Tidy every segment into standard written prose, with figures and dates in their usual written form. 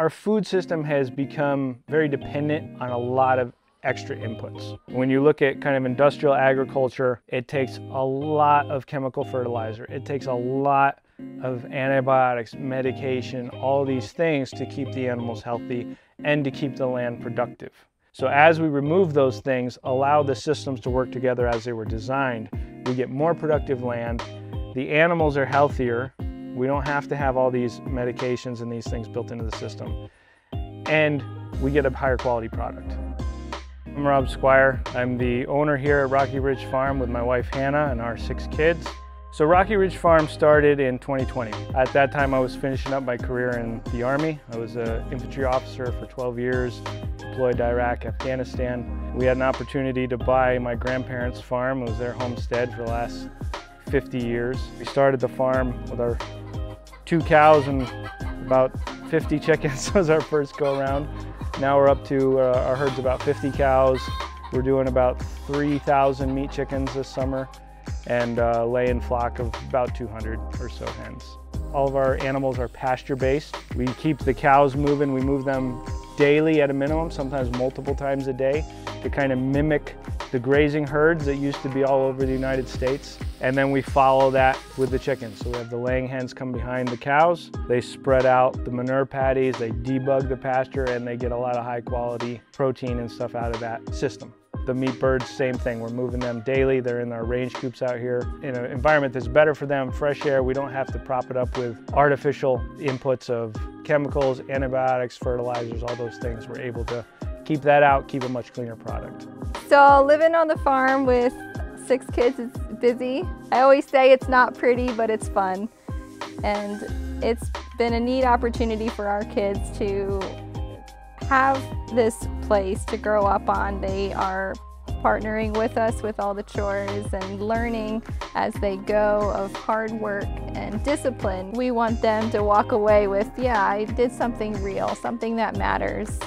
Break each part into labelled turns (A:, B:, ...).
A: Our food system has become very dependent on a lot of extra inputs. When you look at kind of industrial agriculture, it takes a lot of chemical fertilizer. It takes a lot of antibiotics, medication, all these things to keep the animals healthy and to keep the land productive. So as we remove those things, allow the systems to work together as they were designed, we get more productive land. The animals are healthier. We don't have to have all these medications and these things built into the system. And we get a higher quality product. I'm Rob Squire. I'm the owner here at Rocky Ridge Farm with my wife Hannah and our 6 kids. So Rocky Ridge Farm started in 2020. At that time I was finishing up my career in the Army. I was an infantry officer for 12 years, deployed to Iraq, Afghanistan. We had an opportunity to buy my grandparents' farm. It was their homestead for the last 50 years. We started the farm with our 2 cows and about 50 chickens was our first go around. Now we're up to, our herd's about 50 cows. We're doing about 3,000 meat chickens this summer and a laying flock of about 200 or so hens. All of our animals are pasture-based. We keep the cows moving. We move them daily at a minimum, sometimes multiple times a day, to kind of mimic the grazing herds that used to be all over the United States. And then we follow that with the chickens. So we have the laying hens come behind the cows. They spread out the manure patties, they debug the pasture, and they get a lot of high quality protein and stuff out of that system. The meat birds, same thing. We're moving them daily. They're in our range coops out here in an environment that's better for them, fresh air. We don't have to prop it up with artificial inputs of chemicals, antibiotics, fertilizers, all those things. We're able to keep that out, keep a much cleaner product.
B: So living on the farm with 6 kids is busy. I always say it's not pretty, but it's fun. And it's been a neat opportunity for our kids to have this place to grow up on. They are partnering with us with all the chores and learning as they go of hard work and discipline. We want them to walk away with, yeah, I did something real, something that matters.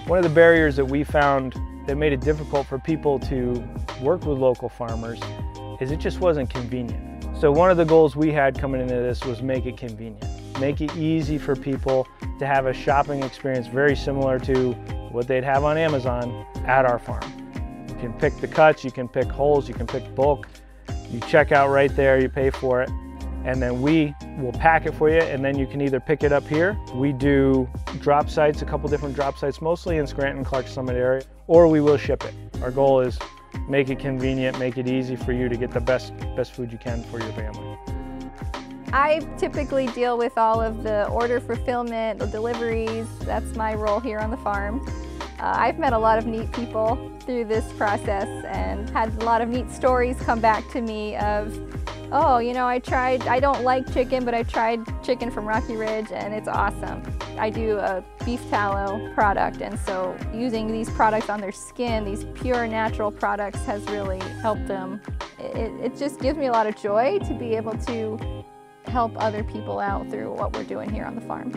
A: One of the barriers that we found that made it difficult for people to work with local farmers is it just wasn't convenient. So one of the goals we had coming into this was make it convenient. Make it easy for people to have a shopping experience very similar to what they'd have on Amazon at our farm. You can pick the cuts, you can pick wholes, you can pick bulk. You check out right there, you pay for it, and then we will pack it for you, and then you can either pick it up here. We do drop sites, a couple different drop sites, mostly in Scranton, Clark Summit area, or we will ship it. Our goal is make it convenient, make it easy for you to get the best food you can for your family.
B: I typically deal with all of the order fulfillment, the deliveries. That's my role here on the farm. I've met a lot of neat people through this process and had a lot of neat stories come back to me of, oh, you know, I don't like chicken, but I tried chicken from Rocky Ridge and it's awesome. I do a beef tallow product, and so using these products on their skin, these pure natural products, has really helped them. It just gives me a lot of joy to be able to help other people out through what we're doing here on the farm.